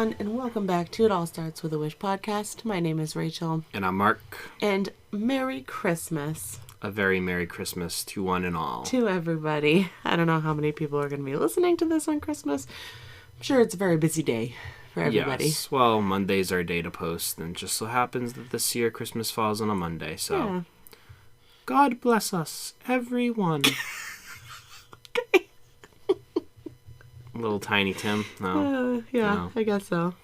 everyone, and welcome back to It All Starts With a Wish podcast. My name is Rachel. And I'm Mark. And Merry Christmas. A very Merry Christmas to one and all. To everybody. I don't know how many people are going to be listening to this on Christmas. I'm sure it's a very busy day for everybody. Yes, well, Monday's our day to post, and it just so happens that this year Christmas falls on a Monday, so... Yeah. God bless us, everyone. Okay. Little Tiny Tim? No. No. I guess so.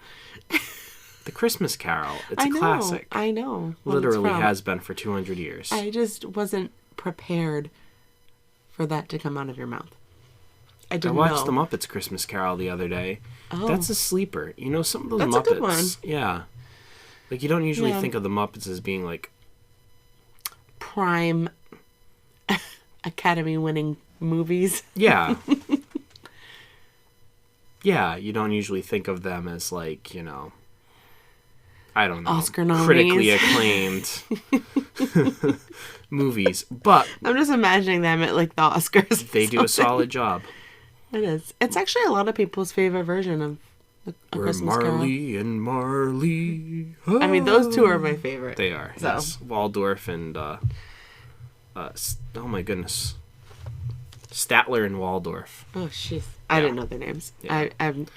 The Christmas Carol. It's a know, classic. I know. Literally has been for 200 years. I just wasn't prepared for that to come out of your mouth. I watched the Muppets Christmas Carol the other day. Oh. That's a sleeper. You know, some of those That's Muppets. a good one. Yeah. Like, you don't usually think of the Muppets as being, like... prime Academy-winning movies. Yeah. Yeah, you don't usually think of them as, like, you know... I don't know. Oscar nominees. Critically acclaimed movies. But... I'm just imagining them at, like, the Oscars. They do a solid job. It is. It's actually a lot of people's favorite version of A Christmas Carol. Marley and Marley. I mean, those two are my favorite. They are. So. Yes. Waldorf and, oh my goodness. Statler and Waldorf. Oh, jeez. I didn't know their names. Yeah.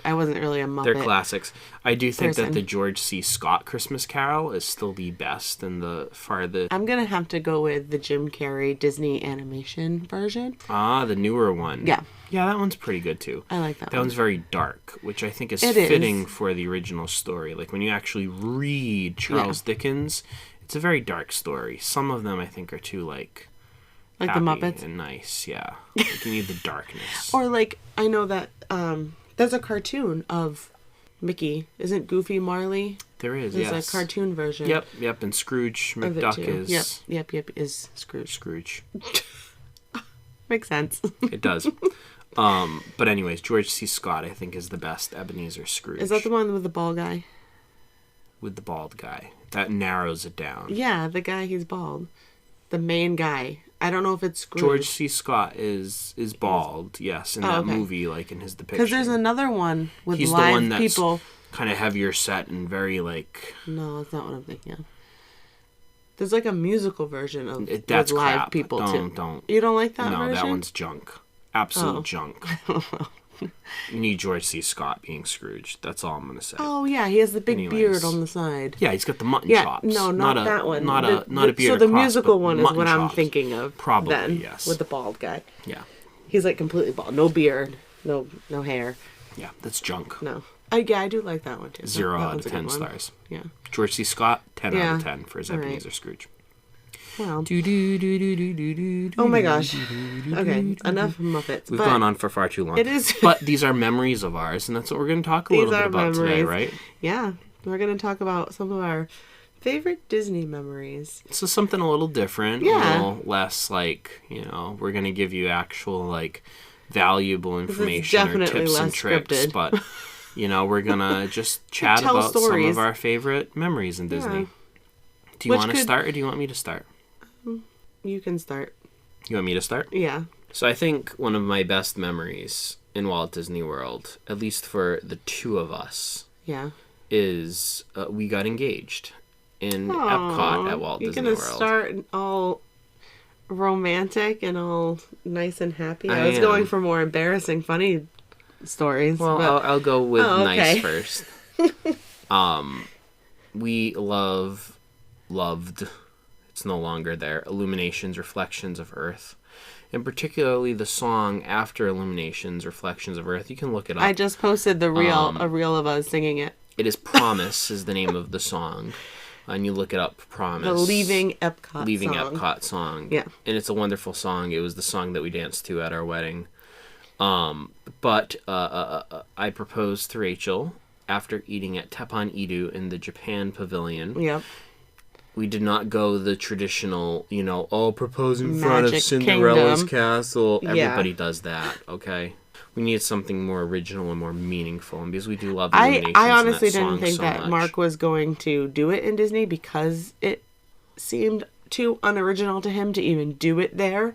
I wasn't really a Muppet. They're classics. I do think person. that the George C. Scott Christmas Carol is still the best and the farthest. I'm going to have to go with the Jim Carrey Disney animation version. Ah, the newer one. Yeah. Yeah, that one's pretty good too. I like that That one. one's very dark, which I think is It fitting is. for the original story. Like when you actually read Charles Dickens, it's a very dark story. Some of them I think are too like Like happy the Muppets? and nice, yeah. Like you need the darkness. Or like, I know that there's a cartoon of Mickey. Isn't Goofy Marley? There is, There's yes. a cartoon version. Yep, and Scrooge of it McDuck too. is Yep, is Scrooge. Scrooge. Makes sense. It does. But anyways, George C. Scott I think is the best Ebenezer Scrooge. Is that the one with the bald guy? With the bald guy. That narrows it down. Yeah, the guy, he's bald. The main guy. I don't know if it's Scrooge. George C. Scott is bald, yes, in that okay. movie, like in his depiction. Because there's another one with He's live the one that's people. kind of heavier set and very like... No, that's not what I'm thinking of. There's like a musical version of That's with live crap. people too. Don't. You don't like that No, version? that one's junk. Absolute junk. You need George C. Scott being Scrooge. That's all I'm going to say. Oh yeah, he has the big Anyways. beard on the side. Yeah, he's got the mutton Yeah, chops. no, not that one. Not a beard So the across, musical but one is mutton what I'm chops. thinking of. Probably, then, yes. with the bald guy. Yeah. He's like completely bald. No beard. No hair. Yeah, that's junk. No. I do like that one too. 0 That out one's of a good 10 one. stars. Yeah. George C. Scott, 10 out Yeah. of 10 for his All right. Ebenezer Scrooge. Well. Oh my gosh. Okay, enough Muppets. We've but gone on for far too long. It is. But these are memories of ours, and that's what we're going to talk a little bit about today, right? Yeah. We're going to talk about some of our favorite Disney memories. So something a little different, Yeah. a little less like, we're going to give you actual, like, valuable information or definitely tips and less tricks. scripted. But, we're going to just chat Tell about some stories. of our favorite memories in Disney. Yeah. Do you Which want to could- start or do you want me to start? You can start. You want me to start? Yeah. So I think one of my best memories in Walt Disney World, at least for the two of us, Yeah. is we got engaged in Epcot at Walt Disney You're World. going to start all romantic and all nice and happy. I was am. going for more embarrassing, funny stories. Well, but... I'll go with Oh, okay. nice first. We loved, it's no longer there, Illuminations, Reflections of Earth. And particularly the song after Illuminations, Reflections of Earth. You can look it up. I just posted a reel of us singing it. It is Promise is the name of the song. And you look it up, Promise. The Leaving Epcot song. Epcot song. Yeah. And it's a wonderful song. It was the song that we danced to at our wedding. But I proposed to Rachel after eating at Teppan Edu in the Japan Pavilion. Yep. We did not go the traditional, propose in front of Magic Cinderella's Kingdom. castle. Yeah. Everybody does that, okay? We needed something more original and more meaningful. And because we do love I Illuminations honestly and that didn't song think so that much. Mark was going to do it in Disney because it seemed too unoriginal to him to even do it there.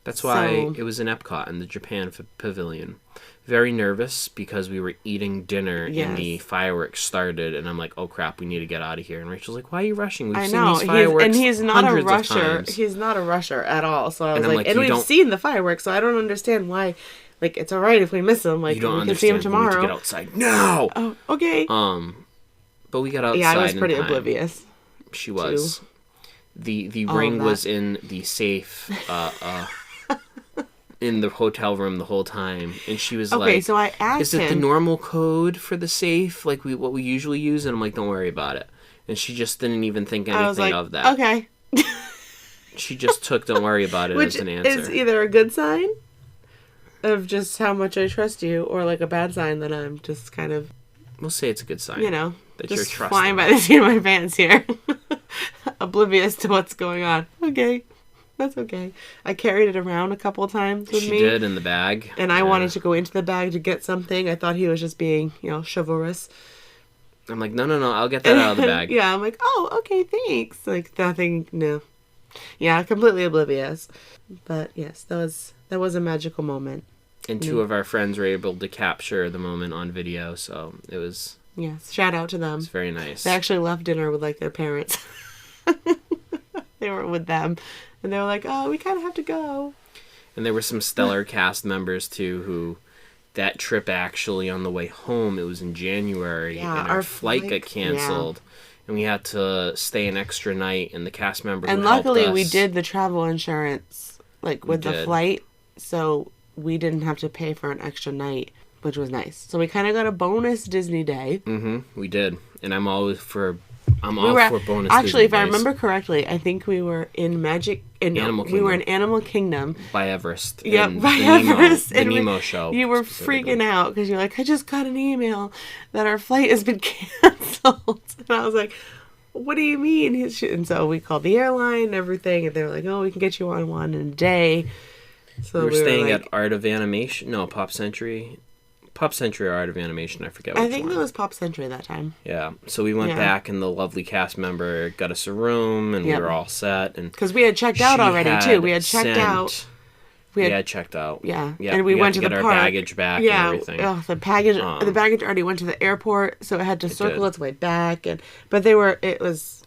That's why So- it was in Epcot in the Japan Pavilion. Very nervous because we were eating dinner and Yes. the fireworks started, and I'm like, "Oh crap, we need to get out of here." And Rachel's like, "Why are you rushing? We've I seen know, these fireworks he's not a hundreds of rusher. times." He's not a rusher at all. So I was And I'm like, like, and you we've don't- seen the fireworks, so I don't understand why. Like, it's all right if we miss them. Like, You don't we can see them understand. We need to tomorrow. get outside now. Oh, okay. But we got outside. Yeah, I was pretty in time. oblivious. She was. The All ring of that. was in the safe in the hotel room the whole time, and she was Okay, like, so I asked "Is it the him. normal code for the safe, like what we usually use?" And I'm like, "Don't worry about it." And she just didn't even think I was anything like, of that. okay. She just took "Don't worry about it" Which as an is answer. either a good sign of just how much I trust you, or like a bad sign that I'm just kind of, We'll say it's a good sign. you know, That you're just trusting. flying by the seat of my pants here. Oblivious to what's going on. Okay. That's okay. I carried it around a couple times with She me. did in the bag, And I wanted to go into the bag to get something. I thought he was just being, chivalrous. I'm like, no, I'll get that out of the bag. Yeah, I'm like, oh, okay, thanks. Like, nothing, no. Yeah, completely oblivious. But yes, that was a magical moment. And two of our friends were able to capture the moment on video, so it was Yes, shout out to them. very nice. They actually left dinner with like their parents. They were with them, and they were like, "Oh, we kind of have to go." And there were some stellar cast members too who that trip actually on the way home, it was in January, Yeah, and our our flight flight- got canceled. And we had to stay an extra night, and the cast member And who helped luckily, we us- did the travel insurance like with the did. flight, so we didn't have to pay for an extra night, which was nice. So we kind of got a bonus Disney day. We did, and I'm all for We were for bonus. actually, if Disney I days. remember correctly, I think we were in Animal We were in Kingdom. Animal Kingdom. by Everest. Yep, and by the Nemo, Everest. the and we- Nemo show. You were specifically. freaking out because you're like, I just got an email that our flight has been canceled. And I was like, what do you mean? And so we called the airline and everything, and they were like, oh, we can get you on one in a day. So We were staying like, at Art of Animation. No, Pop Century or Art of Animation. I forget which I think one. it was Pop Century that time. Yeah. So we went Yeah. back, and the lovely cast member got us a room, and Yep. we were all set. And Because we had checked out she already, too. We had had checked out. sent- We We had had checked out. Yeah, Yeah. and we got went to get the our park. baggage back Yeah, and everything. the baggage already went to the airport, so it had to circle did. its way back. But it was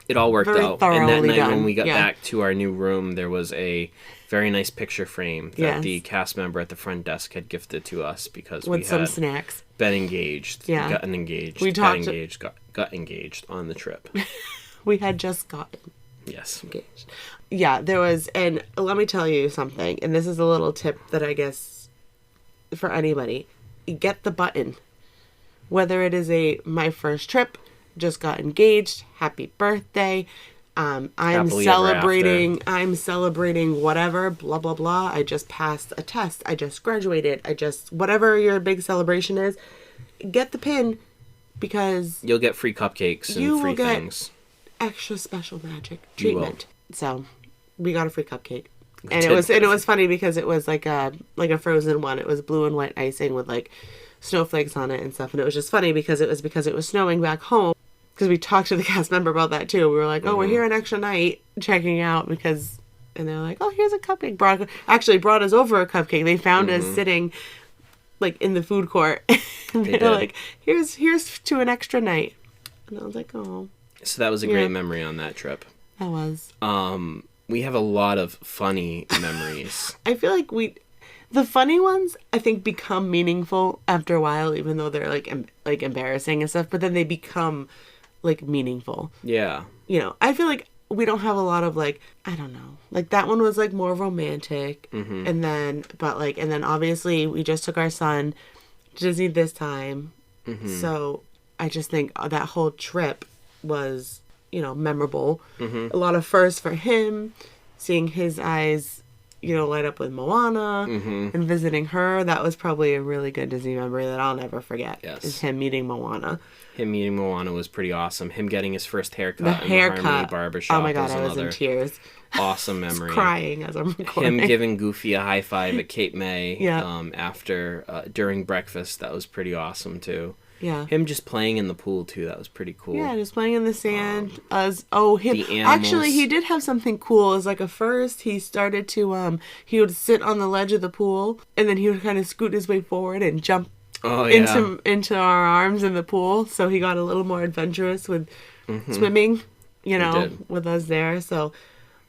It all worked very out. And that thoroughly night done. when we got Yeah. back to our new room, there was a very nice picture frame that Yes. the cast member at the front desk had gifted to us because with we some had snacks. been engaged. Yeah. Gotten engaged. We got talked- engaged. Got engaged on the trip. We had just gotten Yes. engaged. Yeah, there was, and let me tell you something, and this is a little tip that I guess for anybody. Get the button. Whether it is my first trip, just got engaged, happy birthday, I'm Happily ever celebrating whatever, blah, blah, blah. I just passed a test. I just graduated. Whatever your big celebration is, get the pin because You'll get free cupcakes and You free will get- things. extra special magic You will. treatment. So we got a free cupcake. And did it get a was funny because it was like a frozen one. It was blue and white icing with like snowflakes on it and stuff. And it was just funny because it was snowing back home. Because we talked to the cast member about that too. We were like, oh, we're here an extra night checking out and they're like, oh, here's a cupcake. Brought us over a cupcake. They found us sitting like in the food court. And They they're did. like, here's to an extra night. And I was like, oh, So that was a Yeah. great memory on that trip. that was. We have a lot of funny memories. I feel like the funny ones, I think, become meaningful after a while, even though they're like embarrassing and stuff. But then they become like meaningful. Yeah. I feel like we don't have a lot of like, I don't know, like that one was like more romantic, and then obviously we just took our son to Disney this time, so I just think that whole trip was memorable. A lot of firsts for him, seeing his eyes light up with Moana and visiting her. That was probably a really good Disney memory that I'll never forget. Yes. Is him meeting Moana. Him meeting Moana was pretty awesome. Him getting his first haircut The in the Harmony haircut. Barbershop Oh my god, was I was in another tears. awesome memory. Crying as I'm recording. Him giving Goofy a high five at Cape May Yeah. during breakfast. That was pretty awesome too. Yeah. Him just playing in the pool too. That was pretty cool. Yeah, just playing in the sand. Him. The animals. Actually, he did have something cool. It was like at first he started to he would sit on the ledge of the pool, and then he would kind of scoot his way forward and jump into our arms in the pool. So he got a little more adventurous with swimming, with us there. So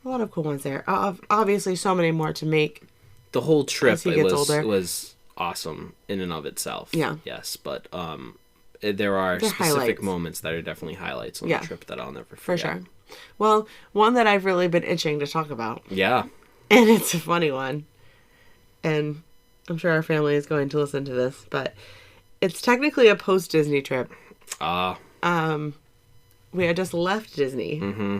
a lot of cool ones there. Obviously, so many more to make. The whole trip was awesome in and of itself. Yeah. Yes, but there are specific highlights. Moments that are definitely highlights on the trip that I'll never forget. For sure. Well, one that I've really been itching to talk about. Yeah. And it's a funny one. And I'm sure our family is going to listen to this, but it's technically a post-Disney trip. We had just left Disney. Mm-hmm.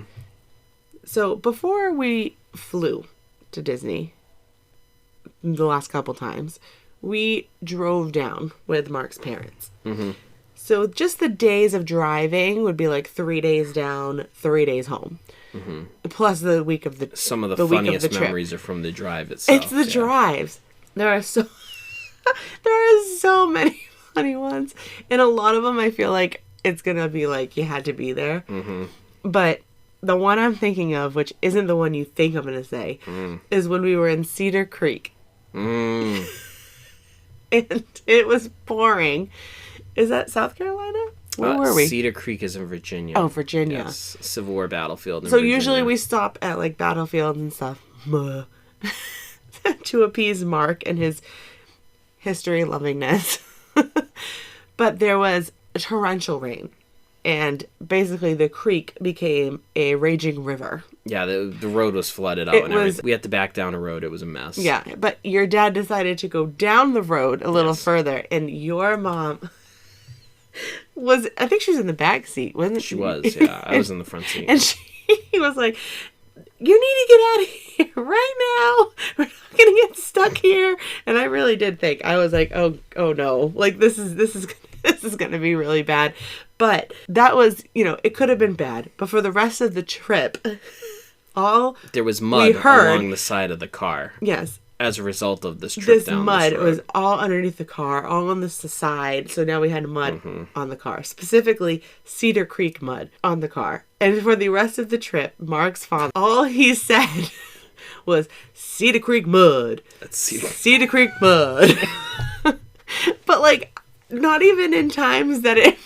So before we flew to Disney, the last couple times, we drove down with Mark's parents. Mm-hmm. So just the days of driving would be like 3 days down, 3 days home. Mm-hmm. Plus the week of the Some of the funniest memories are from the drive itself. It's the drives. There are so many funny ones. And a lot of them I feel like it's going to be like you had to be there. Mm-hmm. But the one I'm thinking of, which isn't the one you think I'm going to say, is when we were in Cedar Creek. Mm. And it was pouring. Is that South Carolina? Where were we? Cedar Creek is in Virginia. Oh, Virginia. Yes, Civil War battlefield in So Virginia. usually we stop at like battlefields and stuff to appease Mark and his history lovingness. But there was a torrential rain. And basically the creek became a raging river. Yeah, the road was flooded out and everything. We had to back down a road. It was a mess. Yeah, but your dad decided to go down the road a little further, and your mom I think she was in the back seat, wasn't she? She was, yeah. I was in the front seat. And she was like, you need to get out of here right now. We're not going to get stuck here. And I really did think, I was like, oh no, like this is going to be really bad. But that was, it could have been bad. But for the rest of the trip, there was mud along the side of the car. Yes. As a result of this trip this down mud this road. was all underneath the car, all on the side. So now we had mud on the car, specifically Cedar Creek mud on the car. And for the rest of the trip, Mark's father, all he said was Cedar Creek mud. That's Cedar Creek mud. But like, not even in times that it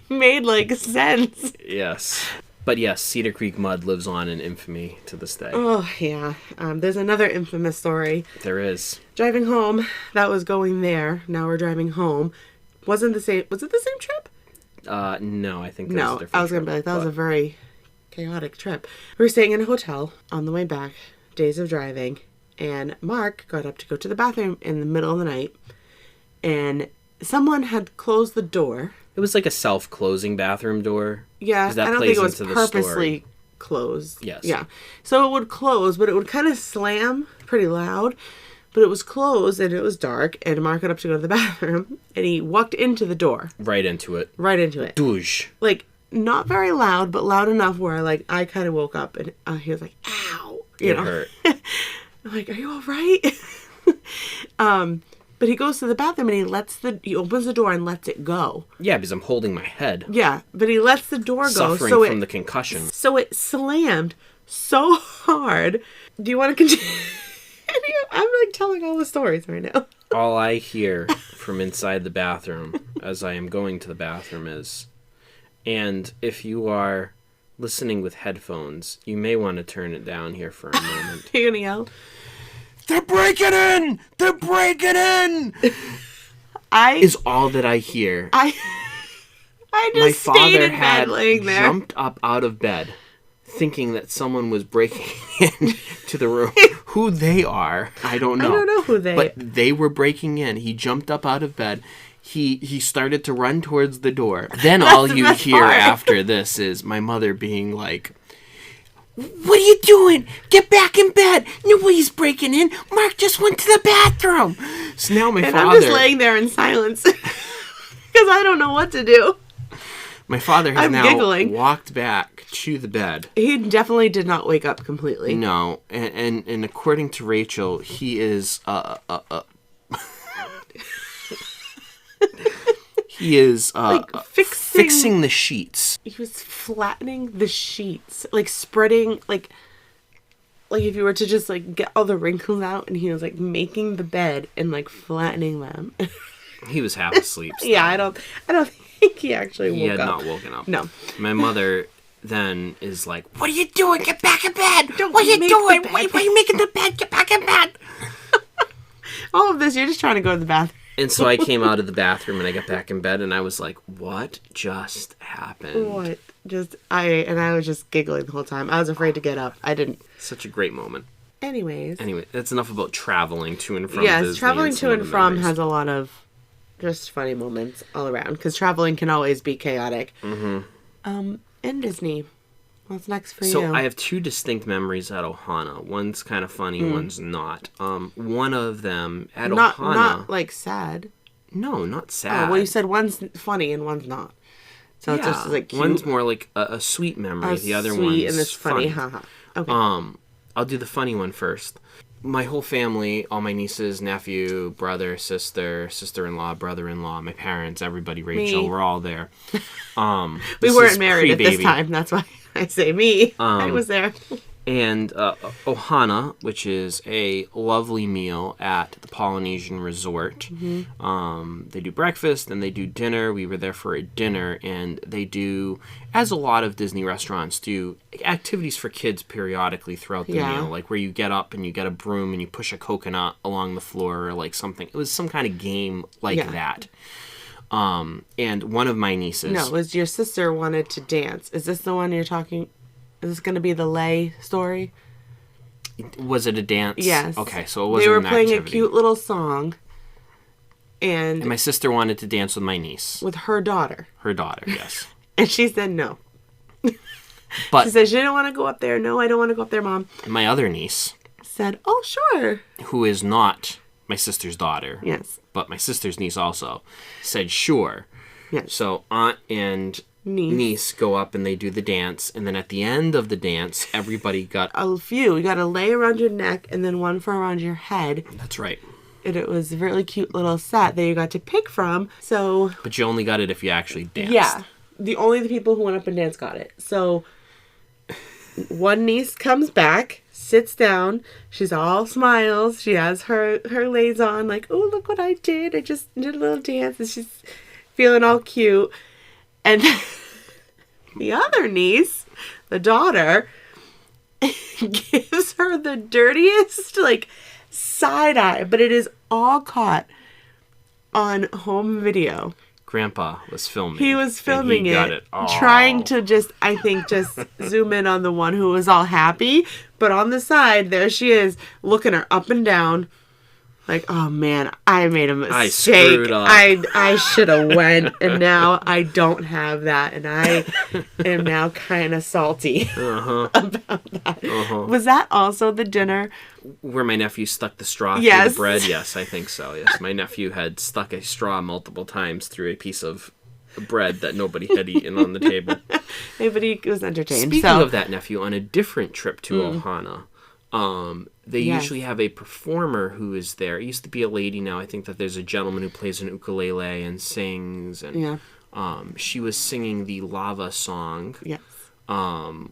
made like sense. Yes. But yes, Cedar Creek mud lives on in infamy to this day. Oh, yeah. There's another infamous story. There is. Driving home, that was going there. Now we're driving home. Was it the same trip? No, I think that was a different I was going to be like, that was a very chaotic trip. We were staying in a hotel on the way back, days of driving, and Mark got up to go to the bathroom in the middle of the night, and someone had closed the door. It was like a self-closing bathroom door. Yeah, I don't think it was purposely closed. Yes. Yeah. So it would close, but it would kind of slam pretty loud. But it was closed, and it was dark, and Mark got up to go to the bathroom, and he walked into the door. Right into it. Douche. Like, not very loud, but loud enough where, like, I kind of woke up, and he was like, ow. It hurt. I'm like, are you all right? But he goes to the bathroom and he opens the door and lets it go. Yeah, because I'm holding my head. Yeah, but he lets the door go. Suffering from the concussion. So it slammed so hard. Do you want to continue? I'm like telling all the stories right now. All I hear from inside the bathroom as I am going to the bathroom is, and if you are listening with headphones, you may want to turn it down here for a moment. You're going to yell? They're breaking in! They're breaking in! Is all that I hear. I just stayed in bed laying there. My father had jumped up out of bed thinking that someone was breaking into the room. Who they are, I don't know. I don't know who they are. But they were breaking in. He jumped up out of bed. He started to run towards the door. Then all you hear after this is my mother being like, "What are you doing? Get back in bed. Nobody's breaking in. Mark just went to the bathroom." So now my father... I'm just laying there in silence. Because I don't know what to do. My father has walked back to the bed. He definitely did not wake up completely. No. And according to Rachel, he is... He is fixing the sheets. He was flattening the sheets, like spreading, like if you were to just like get all the wrinkles out, and he was like making the bed and like flattening them. He was half asleep. Still. Yeah, I don't think he actually woke up. He had not woken up. No. My mother then is like, "What are you doing? Get back in bed! What are you doing? Why are you making the bed? Get back in bed!" All of this, you're just trying to go to the bathroom. And so I came out of the bathroom and I got back in bed and I was like, "What just happened?" What? I was just giggling the whole time. I was afraid to get up. I didn't. Such a great moment. Anyway, that's enough about traveling to and from yes, Disney. traveling to and from memories. has a lot of just funny moments all around, because traveling can always be chaotic. In Disney, what's next for you? So I have two distinct memories at Ohana. One's kind of funny, one's not. One of them at Ohana. Not like sad. No, not sad. Oh, well, you said one's funny and one's not. So it's just like cute. One's more like a sweet memory. The other one's sweet and it's funny. Haha. Okay. I'll do the funny one first. My whole family, all my nieces, nephew, brother, sister-in-law, brother-in-law, my parents, everybody, Rachel, we're all there. We weren't married at this time. That's why I say me. I was there. And Ohana, which is a lovely meal at the Polynesian Resort. They do breakfast and they do dinner. We were there for a dinner, and they do, as a lot of Disney restaurants do, activities for kids periodically throughout the meal, like where you get up and you get a broom and you push a coconut along the floor or like something. It was some kind of game like that. And one of my nieces... No, it was your sister wanted to dance. Is this the one you're talking... Is this going to be the Lay story? Was it a dance? Yes. Okay, so it wasn't They were an playing activity. a cute little song. And my sister wanted to dance with my niece. With her daughter. Her daughter, yes. And she said no. But she said she didn't want to go up there. No, I don't want to go up there, Mom. My other niece... said, oh, sure. Who is not my sister's daughter. Yes. But my sister's niece also said sure. Yes. So aunt and... niece go up and they do the dance, and then at the end of the dance everybody got a few. You got a lay around your neck and then one for around your head. That's right. And it was a really cute little set that you got to pick from. So but you only got it if you actually danced. Yeah, the people who went up and danced got it. So one niece comes back, sits down, she's all smiles, she has her lays on like, oh, look what I did, I just did a little dance, and she's feeling all cute. And the other niece, the daughter, gives her the dirtiest, like, side eye, but it is all caught on home video. Grandpa was filming. He was filming and he got it all. Trying to just zoom in on the one who was all happy, but on the side, there she is, looking her up and down. Like, oh man, I made a mistake. I screwed up. I should have went, and now I don't have that, and I am now kind of salty about that. Was that also the dinner where my nephew stuck the straw through the bread? Yes, I think so. Yes, my nephew had stuck a straw multiple times through a piece of bread that nobody had eaten on the table. Hey, but he was entertained. Speaking of that nephew, on a different trip to Ohana. They usually have a performer who is there. It used to be a lady. Now I think that there's a gentleman who plays an ukulele and sings. And she was singing the Lava song. Yes.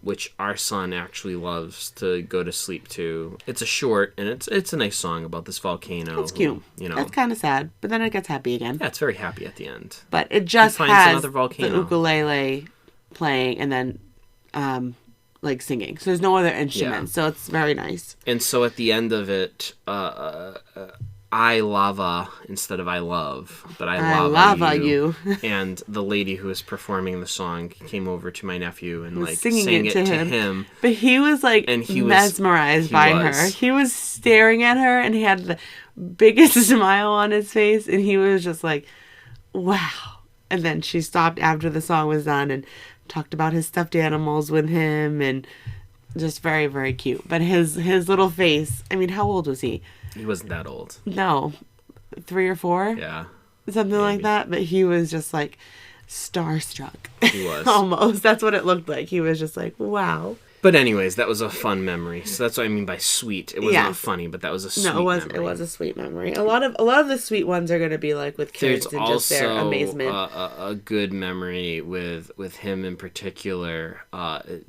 Which our son actually loves to go to sleep to. It's a short, and it's a nice song about this volcano. It's cute. That's kind of sad, but then it gets happy again. Yeah, it's very happy at the end. But it just has the ukulele playing, and then like singing. So there's no other instruments. So it's very nice. And so at the end of it, I lava instead of I love, but I lava you. And the lady who was performing the song came over to my nephew and like sang it to him. But he was like mesmerized by her. He was staring at her and he had the biggest smile on his face, and he was just like, wow. And then she stopped after the song was done and talked about his stuffed animals with him, and just very, very cute. But his little face, I mean, how old was he? He wasn't that old. No. 3 or 4? Yeah. Something like that. But he was just like starstruck. He was. Almost. That's what it looked like. He was just like, wow. But anyways, that was a fun memory. So that's what I mean by sweet. It wasn't Yes. funny, but that was a sweet No, memory. it was a sweet memory. A lot of the sweet ones are going to be like with kids There's and just their also amazement. a good memory with him in particular.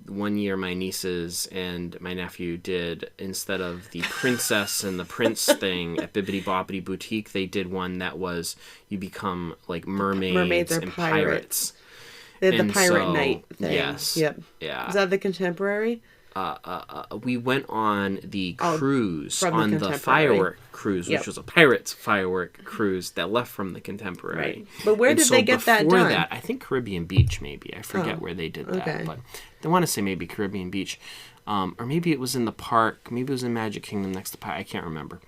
One year, my nieces and my nephew did, instead of the princess and the prince thing at Bibbidi Bobbidi Boutique, they did one that was you become like mermaids or and pirates. They had the pirate night thing. Yes. Yep. Yeah. Is that the contemporary? We went on the cruise, on the Contemporary. firework cruise, which Yep. was a pirate's firework cruise that left from the Contemporary. Right. But where And did they get that before done? that, I think Caribbean Beach, maybe. I forget where they did that. okay. But I want to say maybe Caribbean Beach. Or maybe it was in the park. Maybe it was in Magic Kingdom next to Pirates. I can't remember.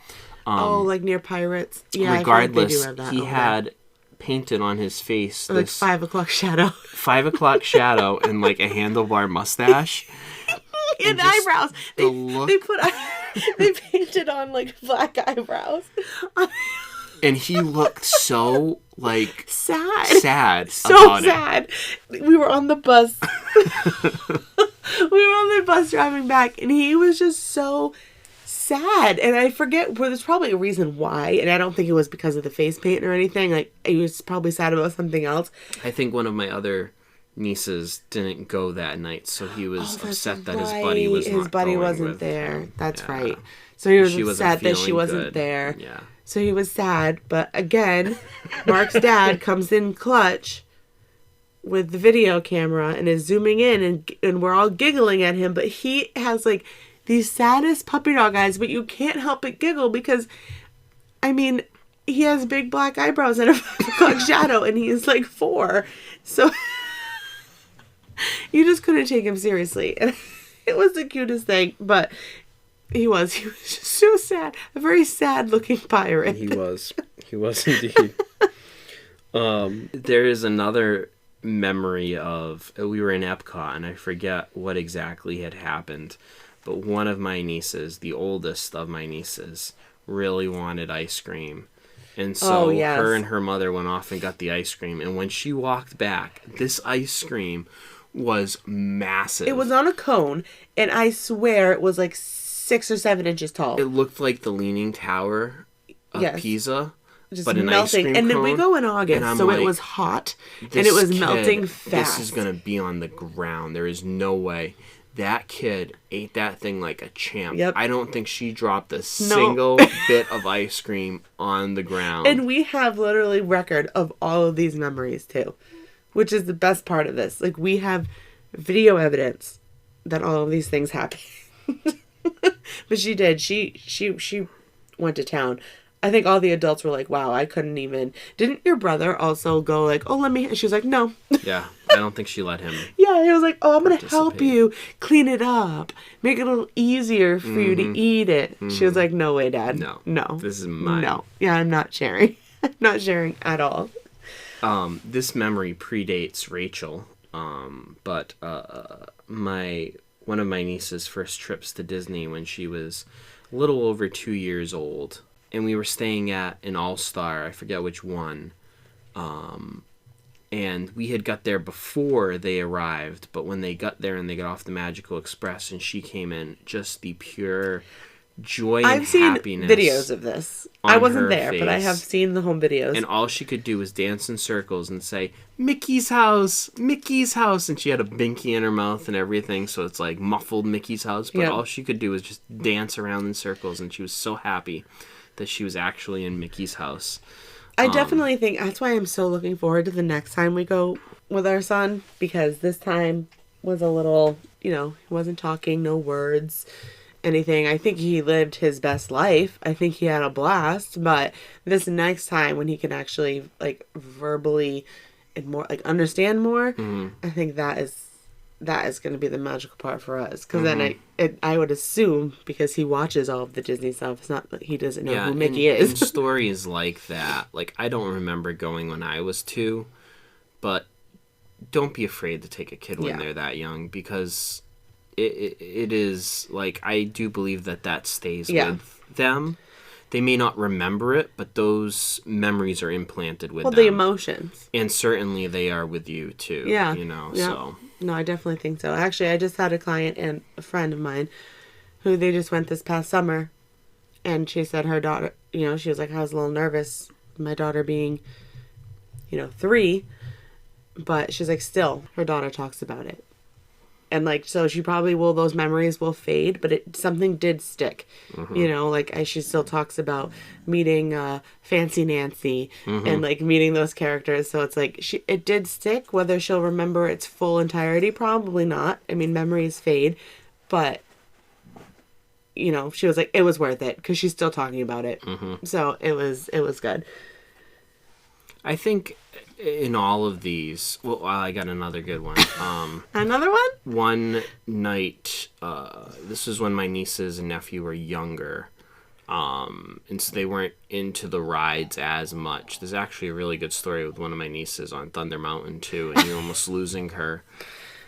Like near Pirates? Yeah, Regardless, I feel like they do have that he over had painted on his face like this 5 o'clock shadow. 5 o'clock shadow and like a handlebar mustache. And just eyebrows. the look- They painted on like black eyebrows. And he looked so like Sad. So about sad. We were on the bus. We were on the bus driving back, and he was just so sad. And I forget, well, there's probably a reason why, and I don't think it was because of the face paint or anything. Like, he was probably sad about something else. I think one of my other nieces didn't go that night, so he was upset that his buddy was not His buddy going wasn't with there. him. That's Yeah. right. So he was She wasn't upset that she feeling wasn't good. there. Yeah. So he was sad, but again, Mark's dad comes in clutch with the video camera and is zooming in, and we're all giggling at him, but he has like these saddest puppy dog eyes, but you can't help but giggle because, I mean, he has big black eyebrows and a 5 o'clock shadow, and he is like 4. So you just couldn't take him seriously. And it was the cutest thing, but he was just so sad. A very sad looking pirate. He was indeed. There is another memory of, we were in Epcot, and I forget what exactly had happened, but one of my nieces, the oldest of my nieces, really wanted ice cream. And so her and her mother went off and got the ice cream, and when she walked back, this ice cream was massive. It was on a cone, and I swear it was like 6 or 7 inches tall. It looked like the Leaning Tower of Pisa. Just but an melting. ice cream And then cone, we go in August, so like, it was hot, and it was melting fast. This is going to be on the ground. There is no way. That kid ate that thing like a champ. Yep. I don't think she dropped a single bit of ice cream on the ground. And we have literally record of all of these memories, too, which is the best part of this. Like, we have video evidence that all of these things happened. But she did. She went to town. I think all the adults were like, wow, I couldn't even. Didn't your brother also go like, oh, let me. And she was like, no. Yeah, I don't think she let him. Yeah, he was like, oh, I'm going to help you clean it up. Make it a little easier for you to eat it. She was like, no way, Dad. No. This is mine. No. Yeah, I'm not sharing. I'm not sharing at all. This memory predates Rachel, but one of my niece's first trips to Disney when she was a little over 2 years old, and we were staying at an All-Star, I forget which one, and we had got there before they arrived, but when they got there and they got off the Magical Express and she came in, just the pure joy and I've seen happiness. videos of this. I wasn't there, but I have seen the home videos. And all she could do was dance in circles and say, Mickey's house, Mickey's house. And she had a binky in her mouth and everything, so it's like muffled Mickey's house. But all she could do was just dance around in circles, and she was so happy that she was actually in Mickey's house. I definitely think that's why I'm so looking forward to the next time we go with our son, because this time was a little, he wasn't talking, no words, anything. I think he lived his best life. I think he had a blast, but this next time when he can actually like verbally and more like understand more, I think that is going to be the magical part for us, because then I would assume, because he watches all of the Disney stuff, it's not that he doesn't know who Mickey is. And stories like that, like I don't remember going when I was 2, but don't be afraid to take a kid when they're that young, because it is like, I do believe that stays with them. They may not remember it, but those memories are implanted with them. Well, the emotions. And certainly they are with you too. Yeah. So No, I definitely think so. Actually, I just had a client and a friend of mine who they just went this past summer, and she said her daughter, she was like, I was a little nervous, my daughter being, 3, but she's like, still, her daughter talks about it. And like, so she probably those memories will fade, but something did stick, she still talks about meeting Fancy Nancy and like meeting those characters. So it's like, it did stick. Whether she'll remember its full entirety, probably not. I mean, memories fade, but she was like, it was worth it because she's still talking about it. So it was good. I think in all of these, well, I got another good one. Another one? One night, this was when my nieces and nephew were younger, and so they weren't into the rides as much. There's actually a really good story with one of my nieces on Thunder Mountain too, and you're almost losing her.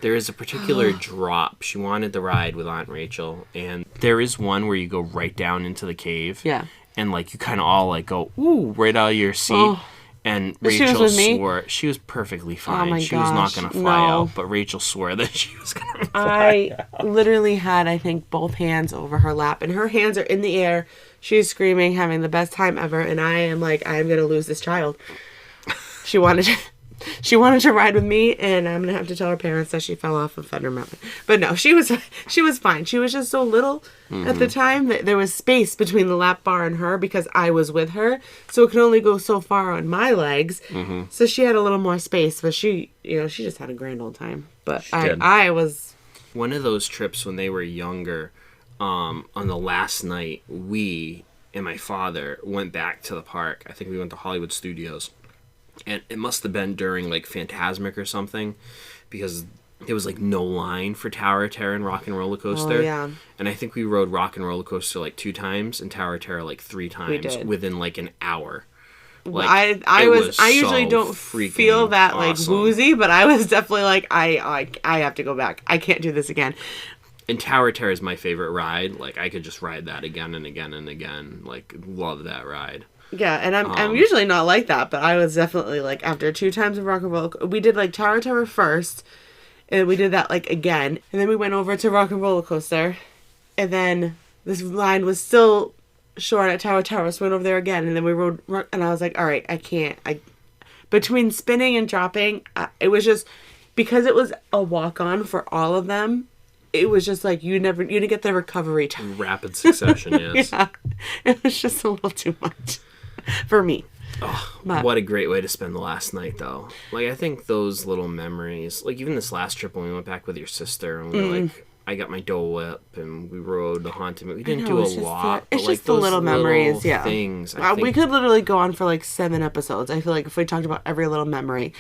There is a particular drop. She wanted the ride with Aunt Rachel, and there is one where you go right down into the cave. Yeah. And like you kind of all like go, ooh, right out of your seat. Oh. And Rachel swore she was perfectly fine. Oh my she gosh, was not going to fly out, but Rachel swore that she was going to fly out. I literally had, I think, both hands over her lap, and her hands are in the air. She's screaming, having the best time ever, and I am like, I'm going to lose this child. She wanted to ride with me, and I'm going to have to tell her parents that she fell off of Thunder Mountain. But no, she was fine. She was just so little at the time that there was space between the lap bar and her because I was with her. So it could only go so far on my legs. So she had a little more space, but she just had a grand old time. But I was... One of those trips when they were younger, on the last night, we and my father went back to the park. I think we went to Hollywood Studios. And it must have been during, like, Fantasmic or something, because there was, like, no line for Tower of Terror and Rock and Roller Coaster. Oh, yeah. And I think we rode Rock and Roller Coaster, like, 2 times, and Tower of Terror, like, 3 times within, like, an hour. Like, I usually don't feel that, like, woozy, but I was definitely like, I have to go back. I can't do this again. And Tower of Terror is my favorite ride. Like, I could just ride that again and again and again. Like, love that ride. Yeah, and I'm usually not like that, but I was definitely like, after 2 times of Rock and Roller, we did like Tower of Terror first, and we did that like again, and then we went over to Rock and Roller Coaster, and then this line was still short at Tower of Terror, so we went over there again, and then we rode, and I was like, all right, between spinning and dropping, it was just, because it was a walk-on for all of them, it was just like, you didn't get the recovery time. Rapid succession, yes. Yeah, it was just a little too much. For me. Oh, what a great way to spend the last night, though. Like, I think those little memories, like even this last trip when we went back with your sister, and we were like, I got my Dole Whip, and we rode the Haunted Mansion. We didn't do a lot. It's just the little memories, yeah. Things. We could literally go on for like 7 episodes. I feel like if we talked about every little memory.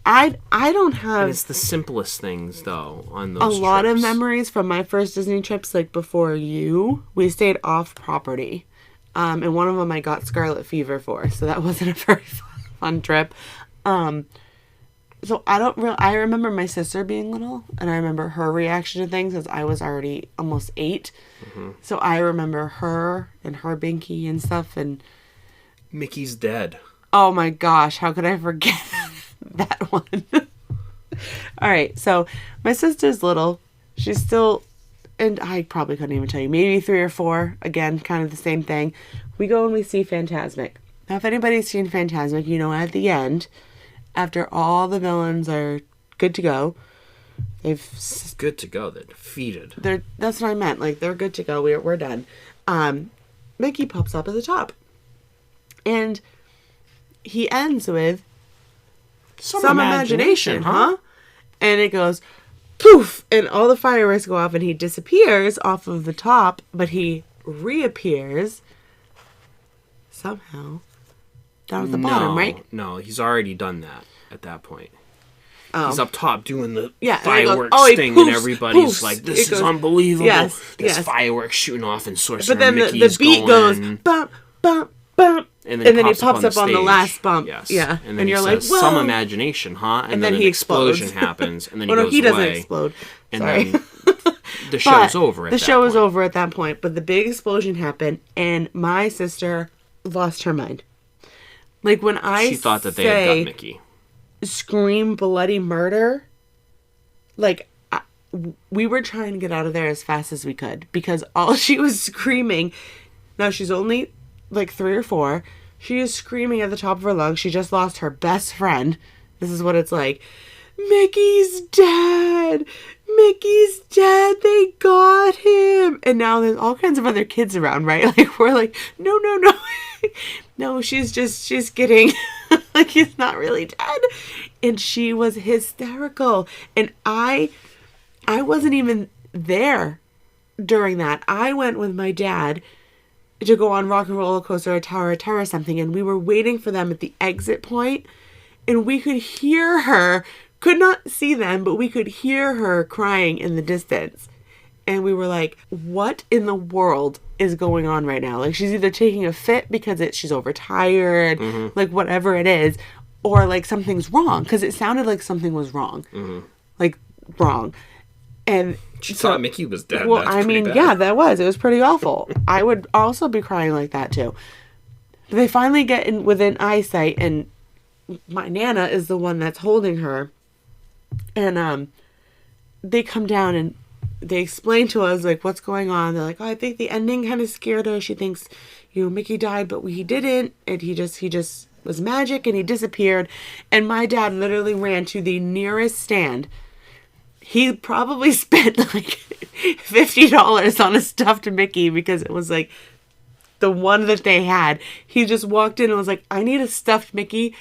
I don't have... And it's the simplest things, though, on those trips. A lot of memories from my first Disney trips, like before you, we stayed off property. And one of them I got scarlet fever for, so that wasn't a very fun trip. So I remember my sister being little, and I remember her reaction to things because I was already almost 8. So I remember her and her binky and stuff, and Mickey's dead. Oh my gosh, how could I forget that one? All right, so my sister's little. She's still... And I probably couldn't even tell you. Maybe 3 or 4. Again, kind of the same thing. We go and we see Fantasmic. Now, if anybody's seen Fantasmic, you know at the end, after all the villains are good to go, good to go. They're defeated. That's what I meant. Like, they're good to go. We're done. Mickey pops up at the top. And he ends with, some imagination, huh? And it goes... poof! And all the fireworks go off and he disappears off of the top, but he reappears somehow down at the bottom, right? No, he's already done that at that point. Oh. He's up top doing the fireworks thing, and everybody's like, this is unbelievable. There's fireworks shooting off and Sorcerer Mickey's the beat goes, bump, bump, bump. And then he pops up on the last bump. Yes. Yeah. And then you're like, whoa. Some imagination, huh? And then an explosion happens. And then he goes away. He doesn't explode. And then the show's over at that point. The show is over at that point. But the big explosion happened. And my sister lost her mind. Like when she thought that they had got Mickey. Scream bloody murder. like, we were trying to get out of there as fast as we could because all she was screaming. Now she's only like 3 or 4. She is screaming at the top of her lungs. She just lost her best friend. This is what it's like. Mickey's dead. Mickey's dead. They got him. And now there's all kinds of other kids around, right? Like, we're like, no. No, she's getting, like, he's not really dead. And she was hysterical. And I wasn't even there during that. I went with my dad to go on Rock and Roller Coaster or Tower of Terror or something. And we were waiting for them at the exit point. And we could hear her, could not see them, but we could hear her crying in the distance. And we were like, what in the world is going on right now? Like, she's either taking a fit because she's overtired, like whatever it is, or like something's wrong. Because it sounded like something was wrong. Like, wrong. And she thought Mickey was dead. Well, I mean, yeah, that was. It was pretty awful. I would also be crying like that too. But they finally get within eyesight, and my Nana is the one that's holding her. And they come down and they explain to us, like, what's going on. They're like, oh, I think the ending kind of scared her. She thinks, Mickey died, but he didn't. And he just was magic, and he disappeared. And my dad literally ran to the nearest stand. He probably spent like $50 on a stuffed Mickey because it was like the one that they had. He just walked in and was like, I need a stuffed Mickey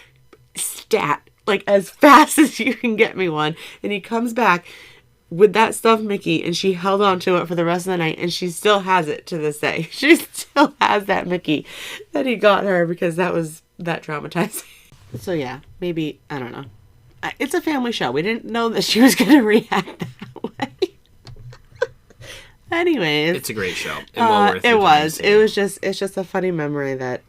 stat, like as fast as you can get me one. And he comes back with that stuffed Mickey, and she held on to it for the rest of the night, and she still has it to this day. She still has that Mickey that he got her because that was that traumatizing. So yeah, maybe, I don't know. It's a family show. We didn't know that she was going to react that way. Anyways. It's a great show. And well worth it was. It's just a funny memory that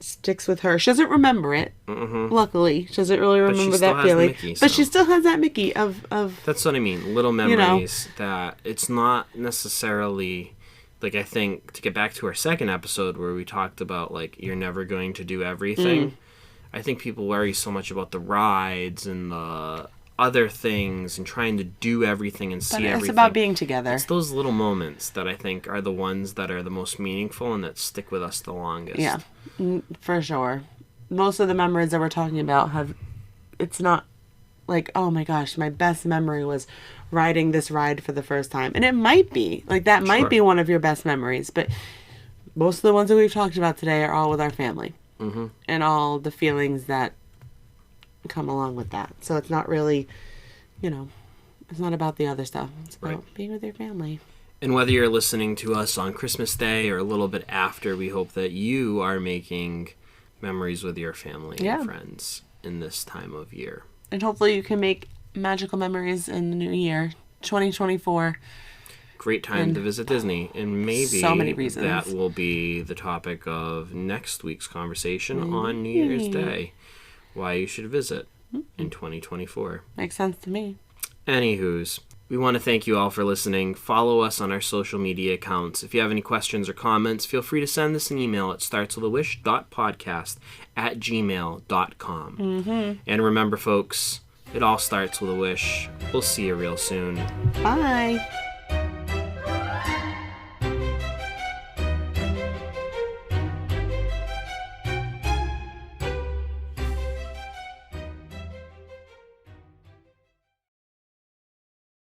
sticks with her. She doesn't remember it. Luckily. She doesn't really remember that feeling. Mickey, so. But she still has that Mickey of That's what I mean. Little memories that it's not necessarily, like, I think, to get back to our second episode where we talked about, like, you're never going to do everything. I think people worry so much about the rides and the other things and trying to do everything and see everything. It's about being together. It's those little moments that I think are the ones that are the most meaningful and that stick with us the longest. Yeah, for sure. Most of the memories that we're talking about it's not like, oh my gosh, my best memory was riding this ride for the first time. And it might be. Like, that might be one of your best memories. But most of the ones that we've talked about today are all with our family. And all the feelings that come along with that. So it's not really, it's not about the other stuff. It's about being with your family. And whether you're listening to us on Christmas Day or a little bit after, we hope that you are making memories with your family and friends in this time of year. And hopefully you can make magical memories in the new year, 2024. Great time to visit Disney, and maybe so many reasons. That will be the topic of next week's conversation on New Year's Day. Why you should visit in 2024. Makes sense to me. Anywho's, we want to thank you all for listening. Follow us on our social media accounts. If you have any questions or comments, feel free to send us an email at startswithawish.podcast@gmail.com. And remember, folks, it all starts with a wish. We'll see you real soon. Bye.